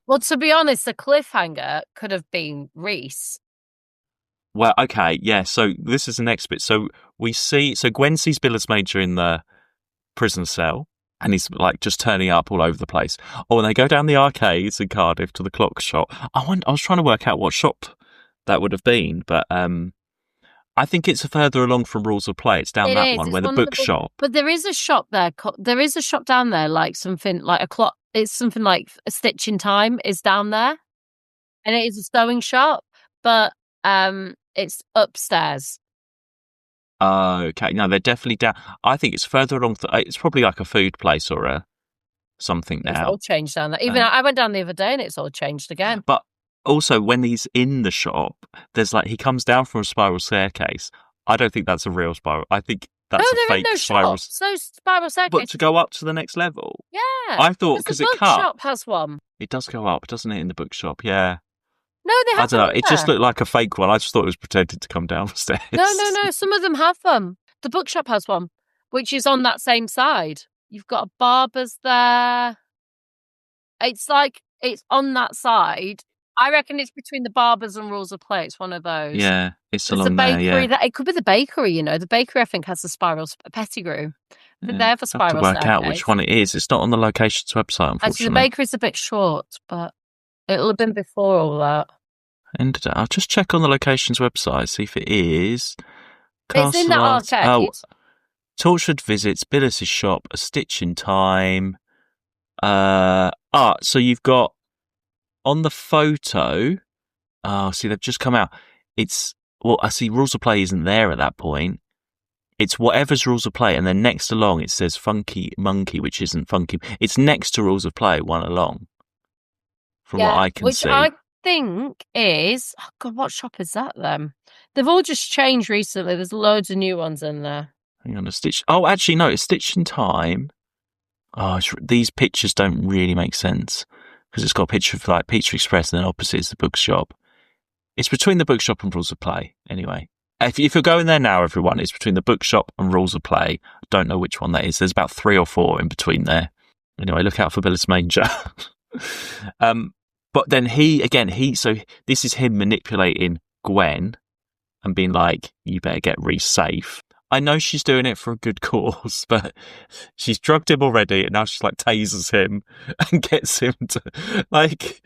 Well, to be honest, the cliffhanger could have been Reese. Well, okay, yeah, so this is the next bit. So Gwen sees Bilis Manger in the prison cell, and he's like just turning up all over the place. Oh, and they go down the arcades in Cardiff to the clock shop. I was trying to work out what shop that would have been, but I think it's further along from Rules of Play. It's down that one, where the bookshop. But there is a shop there. There is a shop down there, like something like a clock. It's something like a Stitch in Time is down there, and it is a sewing shop, but it's upstairs. Okay, no, they're definitely down. I think it's further along. It's probably like a food place or something now. It's all changed down there. Even I went down the other day and it's all changed again. But also, when he's in the shop, there's like he comes down from a spiral staircase. I don't think that's a real spiral. I think that's a fake spiral. So spiral staircase. But to go up to the next level. Yeah, I thought because it cut. The bookshop has one. It does go up, doesn't it? In the bookshop, yeah. No, they have. I don't know. It just looked like a fake one. I just thought it was pretending to come down the stairs. No. Some of them have them. The bookshop has one, which is on that same side. You've got a barber's there. It's like it's on that side. I reckon it's between the barbers and Rules of Play. It's one of those. Yeah, it's along there. Yeah, it could be the bakery. The bakery I think has a spiral Pettigrew. Yeah. They have a spiral. I have to work out which one it is. It's not on the locations website, unfortunately. Actually, the bakery's a bit short, but it'll have been before all that. I'll just check on the locations website, see if it is. It's in the arcade. Oh, Torchwood visits Bilis' shop, A Stitch in Time. So you've got on the photo. Oh, see, they've just come out. I see Rules of Play isn't there at that point. It's whatever's Rules of Play, and then next along it says Funky Monkey, which isn't Funky. It's next to Rules of Play, one along. From what I can see. I think is... Oh, God, what shop is that then? They've all just changed recently. There's loads of new ones in there. Hang on, a Stitch... Oh, actually, no, it's Stitch in Time. Oh, these pictures don't really make sense. Because it's got a picture of like Pizza Express and then opposite is the bookshop. It's between the bookshop and Rules of Play, anyway. If you're going there now, everyone, it's between the bookshop and Rules of Play. I don't know which one that is. There's about 3 or 4 in between there. Anyway, look out for Bilis Manger. But then so this is him manipulating Gwen and being like, you better get Reese safe. I know she's doing it for a good cause, but she's drugged him already, and now she's like tasers him and gets him to like.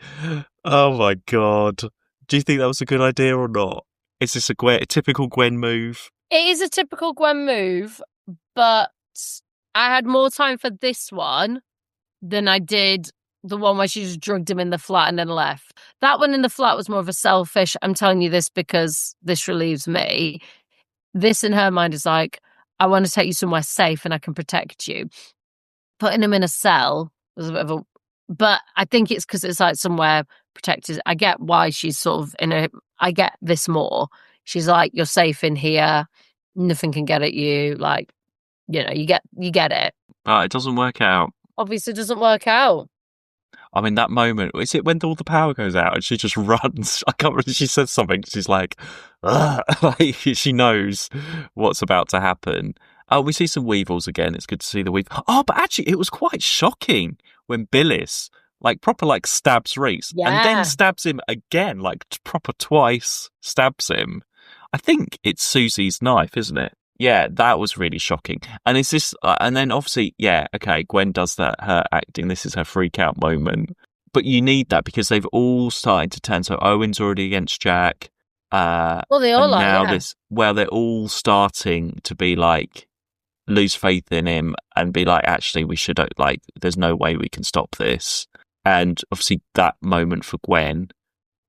Oh my god! Do you think that was a good idea or not? Is this a typical Gwen move? It is a typical Gwen move, but I had more time for this one than I did the one where she just drugged him in the flat and then left. That one in the flat was more of a selfish, I'm telling you this because this relieves me. This in her mind is like, I want to take you somewhere safe and I can protect you. Putting him in a cell was a bit of a... But I think it's because it's like somewhere protected. I get why she's sort of in a... I get this more. She's like, you're safe in here. Nothing can get at you. Like, you know, you get it. But it doesn't work out. Obviously it doesn't work out. I mean, that moment, is it when all the power goes out and she just runs? I can't remember, she says something, she's like, like she knows what's about to happen. Oh, we see some Weevils again. It's good to see the Weevil. Oh, but actually, it was quite shocking when Bilis, like, proper, like, stabs Reese and then stabs him again, like, proper twice stabs him. I think it's Susie's knife, isn't it? Yeah, that was really shocking. And is this, and then obviously, yeah, okay, Gwen does that, her acting, this is her freak out moment. But you need that because they've all started to turn. So Owen's already against Jack. Well, they all are, yeah. They're all starting to be like, lose faith in him and be like, actually, we should, like, there's no way we can stop this. And obviously that moment for Gwen,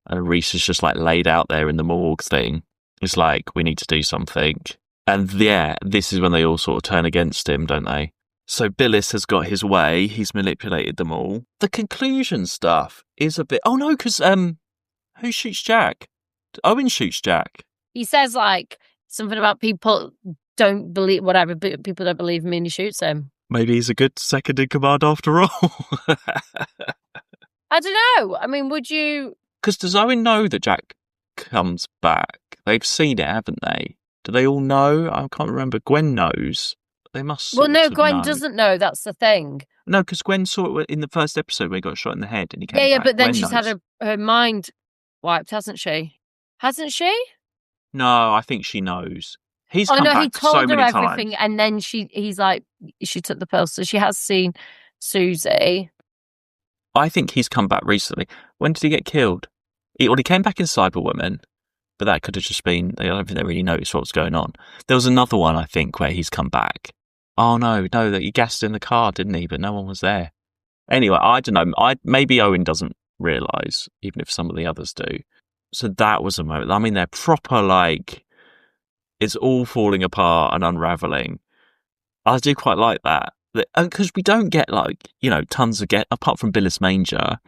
and Reese is just like laid out there in the morgue thing. It's like, we need to do something. And yeah, this is when they all sort of turn against him, don't they? So Bilis has got his way. He's manipulated them all. The conclusion stuff is a bit... Oh, no, because who shoots Jack? Owen shoots Jack. He says, like, something about people don't believe... Whatever, people don't believe me and he shoots him. Maybe he's a good second in command after all. I don't know. I mean, would you... Because does Owen know that Jack comes back? They've seen it, haven't they? Do they all know? I can't remember. Gwen knows. They must. Well, no, Gwen doesn't know. That's the thing. No, because Gwen saw it in the first episode when he got shot in the head and he came back. Yeah, but then Gwen she's knows. had her mind wiped, hasn't she? Hasn't she? No, I think she knows. He's oh come no, back he told so her many everything, times. and then he's like, she took the pill, so she has seen Susie. I think he's come back recently. When did he get killed? He came back in Cyberwoman. But that could have just been, I don't think they really noticed what was going on. There was another one, I think, where he's come back. Oh, no, that he gassed in the car, didn't he? But no one was there. Anyway, I don't know. Maybe Owen doesn't realise, even if some of the others do. So that was a moment. I mean, they're proper, like, it's all falling apart and unravelling. I do quite like that. Because we don't get, like, you know, tons of apart from Bilis Manger,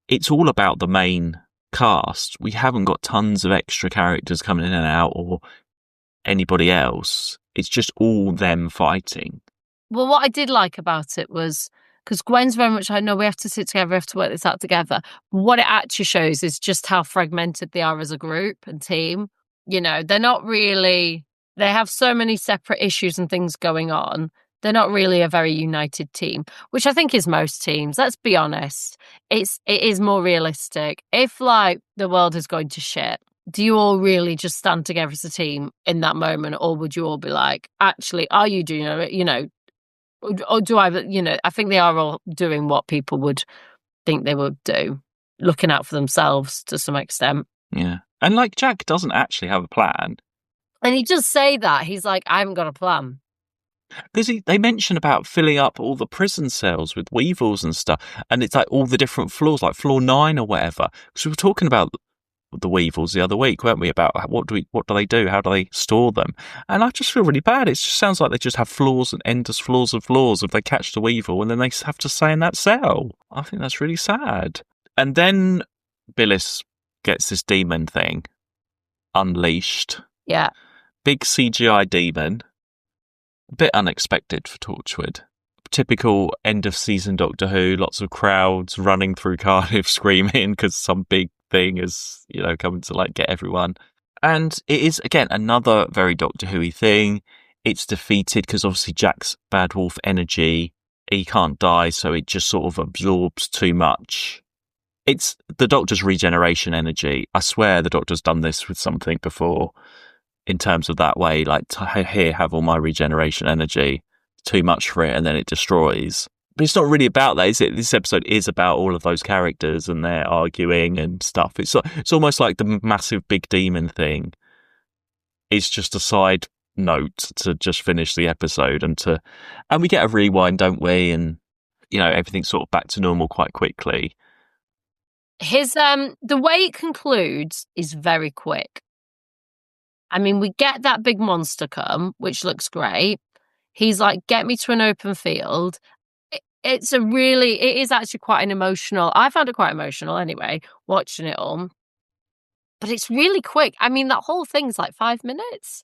it's all about the main cast. We haven't got tons of extra characters coming in and out or anybody else. It's just all them fighting. Well, what I did like about it was because Gwen's very much, I know we have to sit together, we have to work this out together. What it actually shows is just how fragmented they are as a group and team. You know, they're not really, they have so many separate issues and things going on. They're not really a very united team, which I think is most teams. Let's be honest. It is more realistic. If, like, the world is going to shit, do you all really just stand together as a team in that moment? Or would you all be like, actually, are you doing it? You know, or do I, you know, I think they are all doing what people would think they would do, looking out for themselves to some extent. Yeah. And, like, Jack doesn't actually have a plan. And he does say that. He's like, I haven't got a plan. Because they mention about filling up all the prison cells with Weevils and stuff, and it's like all the different floors, like floor 9 or whatever. Because we were talking about the Weevils the other week, weren't we? About what do they do? How do they store them? And I just feel really bad. It just sounds like they just have floors and endless floors of floors if they catch the Weevil, and then they have to stay in that cell. I think that's really sad. And then Bilis gets this demon thing unleashed. Yeah. Big CGI demon. A bit unexpected for Torchwood. Typical end of season Doctor Who, lots of crowds running through Cardiff screaming because some big thing is, you know, coming to like get everyone. And it is, again, another very Doctor Who-y thing. It's defeated because obviously Jack's bad wolf energy, he can't die, so it just sort of absorbs too much. It's the Doctor's regeneration energy. I swear the Doctor's done this with something before. in terms of that way, like here, have all my regeneration energy, too much for it, and then it destroys. But it's not really about that, is it? This episode is about all of those characters and they're arguing and stuff. It's almost like the massive big demon thing. It's just a side note to just finish the episode and we get a rewind, don't we? And everything's sort of back to normal quite quickly. His the way it concludes is very quick. I mean, we get that big monster come, which looks great. He's like, get me to an open field. It is actually quite an emotional. I found it quite emotional anyway, watching it all. But it's really quick. I mean, that whole thing's like 5 minutes.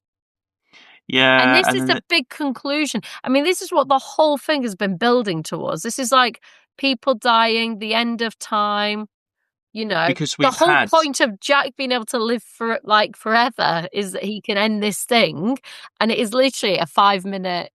Yeah. And this is the big conclusion. I mean, this is what the whole thing has been building towards. This is like people dying, the end of time. Because the whole point of Jack being able to live for like forever is that he can end this thing. And it is literally a 5 minute.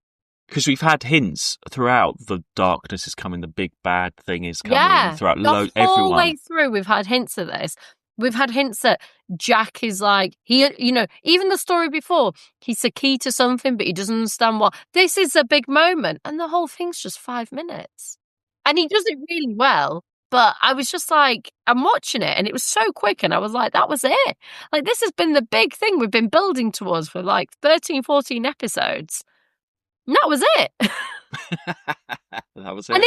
Because we've had hints throughout, the darkness is coming, the big bad thing is coming throughout the whole everyone. way through, we've had hints of this. We've had hints that Jack is like, even the story before, he's a key to something, but he doesn't understand what. This is a big moment, and the whole thing's just 5 minutes. And he does it really well, but I was just like, I'm watching it, and it was so quick, and I was like, that was it. Like, this has been the big thing we've been building towards for like 13, 14 episodes. And that was it. That was it. And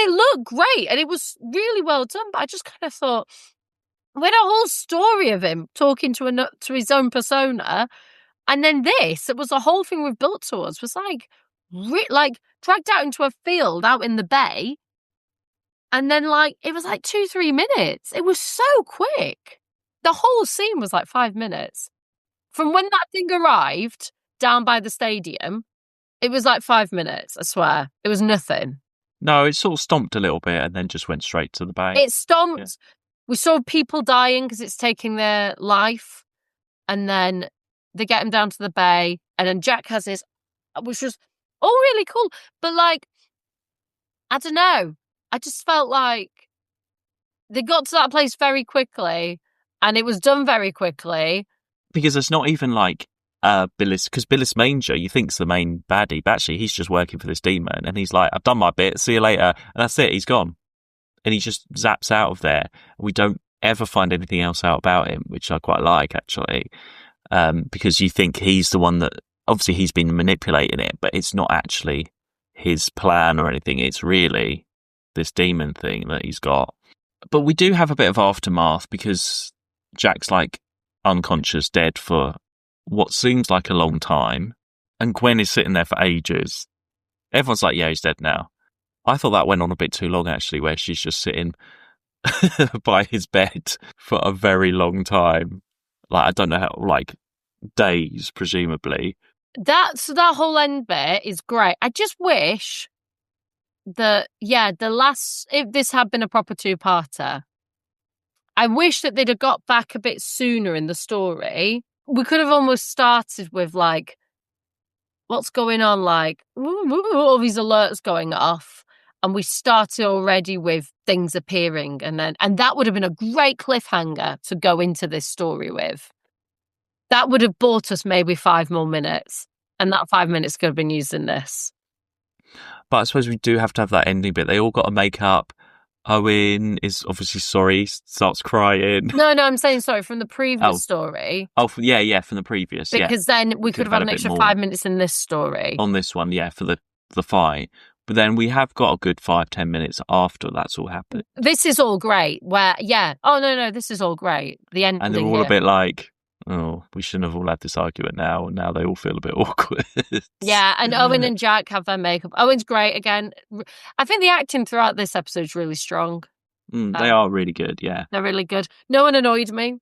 it looked great, and it was really well done, but I just kind of thought, we had a whole story of him talking to his own persona, and then this, it was the whole thing we've built towards, was like dragged out into a field out in the bay, and then like it was like 2-3 minutes. It was so quick. The whole scene was like 5 minutes. From when that thing arrived down by the stadium, it was like 5 minutes, I swear. It was nothing. No, it sort of stomped a little bit and then just went straight to the bay. It stomped. Yeah. We saw people dying because it's taking their life. And then they get him down to the bay. And then Jack has his, which was all really cool. But like, I don't know. I just felt like they got to that place very quickly. And it was done very quickly. Because it's not even like Bilis, because Bilis Manger, you think's the main baddie, but actually he's just working for this demon. And he's like, I've done my bit, see you later. And that's it, he's gone. And he just zaps out of there. We don't ever find anything else out about him, which I quite like, actually, because you think he's the one that, obviously he's been manipulating it, but it's not actually his plan or anything. It's really this demon thing that he's got. But we do have a bit of aftermath because Jack's like unconscious, dead for what seems like a long time. And Gwen is sitting there for ages. Everyone's like, yeah, he's dead now. I thought that went on a bit too long, actually, where she's just sitting by his bed for a very long time. Like, I don't know how, like, days, presumably. That whole end bit is great. I just wish that, if this had been a proper two-parter, I wish that they'd have got back a bit sooner in the story. We could have almost started with, like, what's going on, like, all these alerts going off. And we started already with things appearing. And that would have been a great cliffhanger to go into this story with. That would have bought us maybe 5 more minutes. And that 5 minutes could have been used in this. But I suppose we do have to have that ending bit. They all got to make up. Owen is obviously sorry, starts crying. No, I'm saying sorry, from the previous story. Oh, yeah, from the previous, because then we could have had an extra 5 minutes in this story. On this one, yeah, for the fight. But then we have got a good 5-10 minutes after that's all happened. This is all great. Where, oh, no, this is all great. The end. And they're all a bit like, oh, we shouldn't have all had this argument now. And now they all feel a bit awkward. Yeah, and Owen and Jack have their makeup. Owen's great again. I think the acting throughout this episode is really strong. They are really good, yeah. They're really good. No one annoyed me.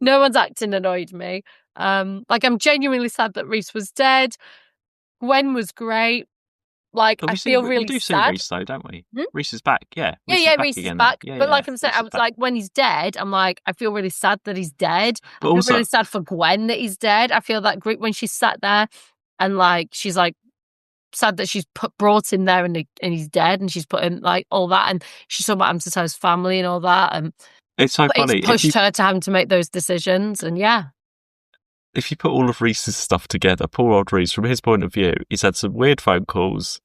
No one's acting annoyed me. Like, I'm genuinely sad that Reese was dead. Gwen was great. Like, I feel really sad. We do see Reese, though, don't we? Reese is back, yeah. Reese is back. But like I'm saying, I was like, when he's dead, I'm like, I feel really sad that he's dead. But I feel really sad for Gwen that he's dead. I feel that when she's sat there and like, she's like, sad that she's brought him there and he's dead, and she's put him like all that, and she's talking about him to his family and all that. And it's so funny. It's pushed her to having to make those decisions, and yeah. if you put all of Reese's stuff together, poor old Reese, from his point of view, he's had some weird phone calls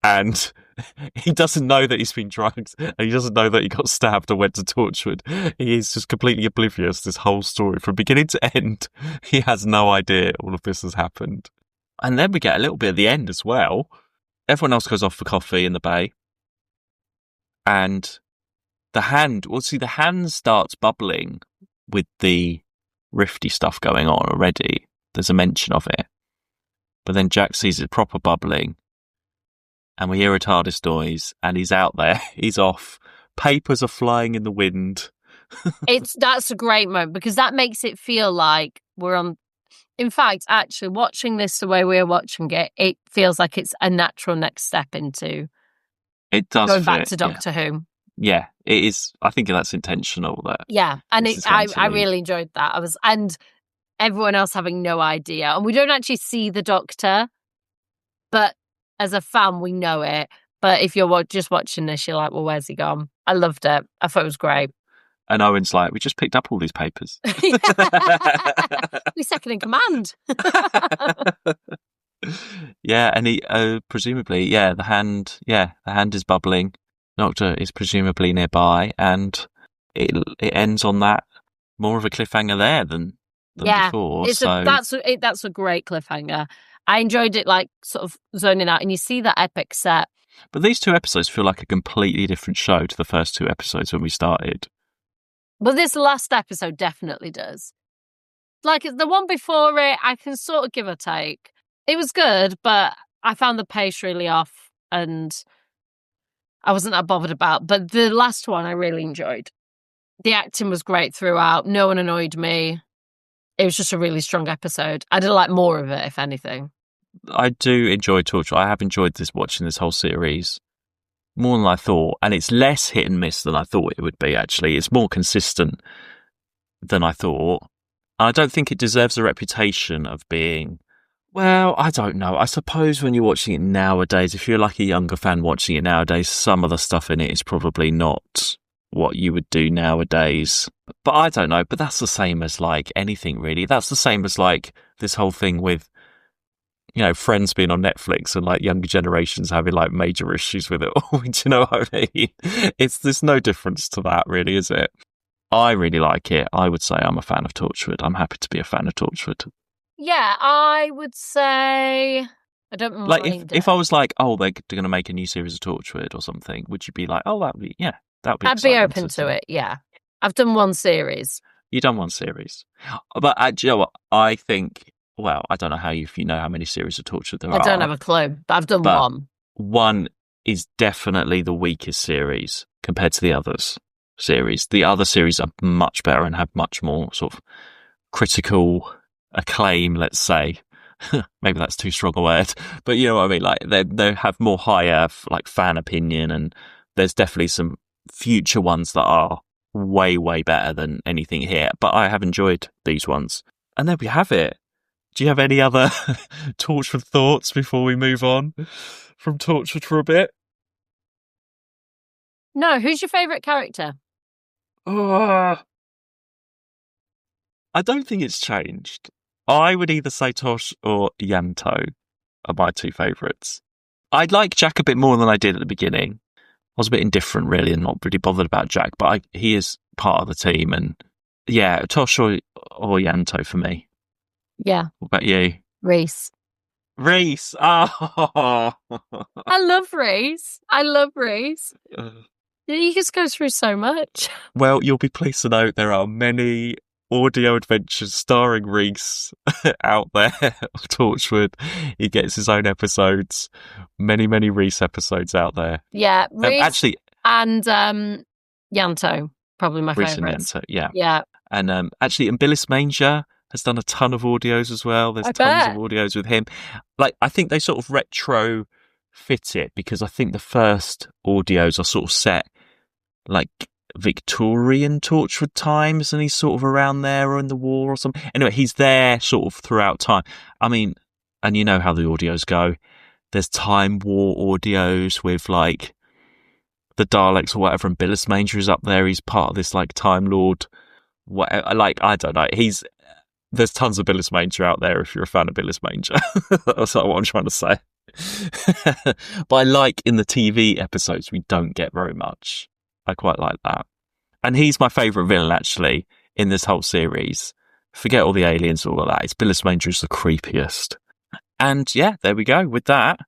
and he doesn't know that he's been drugged and he doesn't know that he got stabbed or went to Torchwood. He is just completely oblivious to this whole story. From beginning to end, he has no idea all of this has happened. And then we get a little bit at the end as well. Everyone else goes off for coffee in the bay. And the hand starts bubbling with the rifty stuff going on already. There's a mention of it. But then Jack sees it proper bubbling. And we hear a TARDIS noise, and he's out there. He's off. Papers are flying in the wind. That's a great moment because that makes it feel like we're on. In fact, actually, watching this the way we're watching it, it feels like it's a natural next step into it does going back to Doctor Who. Yeah, it is. I think that's intentional. And I really enjoyed that. And everyone else having no idea, and we don't actually see the Doctor, but as a fan, we know it. But if you're just watching this, you're like, well, where's he gone? I loved it. I thought it was great. And Owen's like, we just picked up all these papers. We're second in command. Yeah, and he presumably, the hand is bubbling. Doctor is presumably nearby, and it ends on that more of a cliffhanger there than before. That's a great cliffhanger. I enjoyed it, like, sort of zoning out, and you see that epic set. But these two episodes feel like a completely different show to the first two episodes when we started. But this last episode definitely does. Like, the one before it, I can sort of give or take. It was good, but I found the pace really off, and I wasn't that bothered about. But the last one I really enjoyed. The acting was great throughout. No one annoyed me. It was just a really strong episode. I'd like more of it, if anything. I do enjoy Torchwood. I have enjoyed watching this whole series more than I thought, and it's less hit and miss than I thought it would be, actually. It's more consistent than I thought. I don't think it deserves a reputation of being, well, I don't know. I suppose when you're watching it nowadays, if you're like a younger fan watching it nowadays, some of the stuff in it is probably not what you would do nowadays. But I don't know. But that's the same as like anything, really. That's the same as like this whole thing with, Friends being on Netflix and like younger generations having like major issues with it. Do you know what I mean? There's no difference to that, really, is it? I really like it. I would say I'm a fan of Torchwood. I'm happy to be a fan of Torchwood. Yeah, I would say I don't mind. Like if I was like, oh, they're going to make a new series of Torchwood or something, would you be like, oh, that'd be I'd be open to it. Yeah, I've done one series. You've done one series, but do you know what? I think. Well, I don't know if you know how many series of Torchwood there are. I don't have a clue, but I've done one. One is definitely the weakest series compared to the others series. The other series are much better and have much more sort of critical acclaim, let's say. Maybe that's too strong a word, but you know what I mean? Like they have more higher like fan opinion, and there's definitely some future ones that are way, way better than anything here. But I have enjoyed these ones. And there we have it. Do you have any other Torchwood thoughts before we move on from Torchwood for a bit? No, who's your favourite character? I don't think it's changed. I would either say Tosh or Yanto are my two favourites. I like Jack a bit more than I did at the beginning. I was a bit indifferent, really, and not really bothered about Jack, but he is part of the team. And yeah, Tosh or Yanto for me. Yeah. What about you? Reese. Reese. Oh. I love Reese. He just goes through so much. Well, you'll be pleased to know there are many audio adventures starring Reese out there. Torchwood. He gets his own episodes. Many, many Reese episodes out there. Yeah, Reese actually, and Yanto, probably my Reese favourites. and Yanto, yeah. Yeah. And and Bilis Manger has done a ton of audios as well. There's tons of audios with him. Like, I think they sort of retro fit it because I think the first audios are sort of set like Victorian Torchwood times, and he's sort of around there or in the war or something. Anyway, he's there sort of throughout time. I mean, and you know how the audios go. There's Time War audios with like the Daleks or whatever, and Bilis Manger is up there. He's part of this like Time Lord. Whatever, like, I don't know. there's tons of Bilis Manger out there if you're a fan of Bilis Manger. That's what I'm trying to say. But I like in the TV episodes, we don't get very much. I quite like that. And he's my favourite villain, actually, in this whole series. Forget all the aliens, all of that. It's Bilis Manger is the creepiest. And yeah, there we go. With that,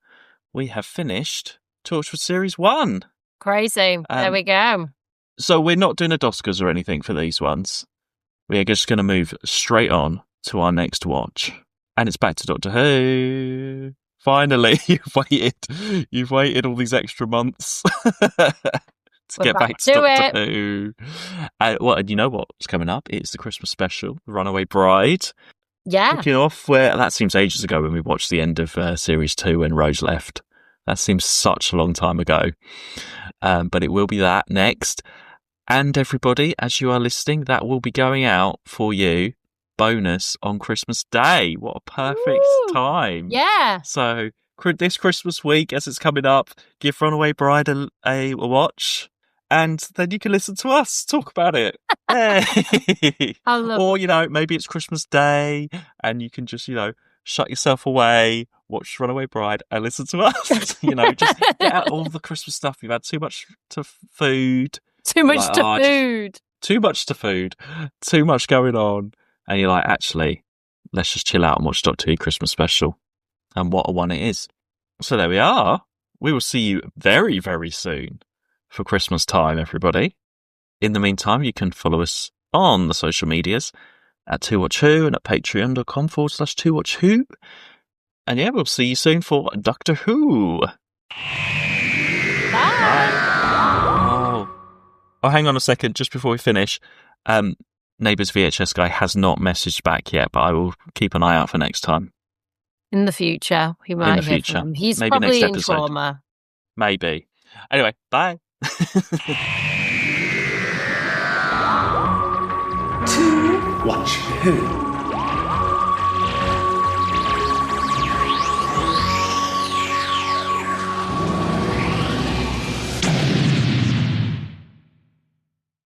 we have finished Torchwood Series 1. Crazy. There we go. So we're not doing a Oscars or anything for these ones. We are just going to move straight on to our next watch. And it's back to Doctor Who. Finally, you've waited all these extra months to get back to Doctor Who. And you know what's coming up? It's the Christmas special, The Runaway Bride. Yeah. Kicking off where that seems ages ago when we watched the end of Series 2 when Rose left. That seems such a long time ago. But it will be that next. And everybody, as you are listening, that will be going out for you, bonus, on Christmas Day. What a perfect time. Yeah. So this Christmas week, as it's coming up, give Runaway Bride a watch. And then you can listen to us talk about it. Hey. Or, maybe it's Christmas Day and you can just, shut yourself away, watch Runaway Bride and listen to us. Just get out all the Christmas stuff. You've had too much food. Too much food. Too much to food. Too much going on. And you're like, actually, let's just chill out and watch Doctor Who Christmas Special. And what a one it is. So there we are. We will see you very, very soon for Christmas time, everybody. In the meantime, you can follow us on the social medias at 2watchwho and at patreon.com/2watchwho. And yeah, we'll see you soon for Doctor Who. Bye. Oh, hang on a second, just before we finish. Neighbours VHS guy has not messaged back yet, but I will keep an eye out for next time. In the future, he might hear from him. He's maybe probably next in episode. trauma. Maybe. Anyway, bye. 2 Watch Who.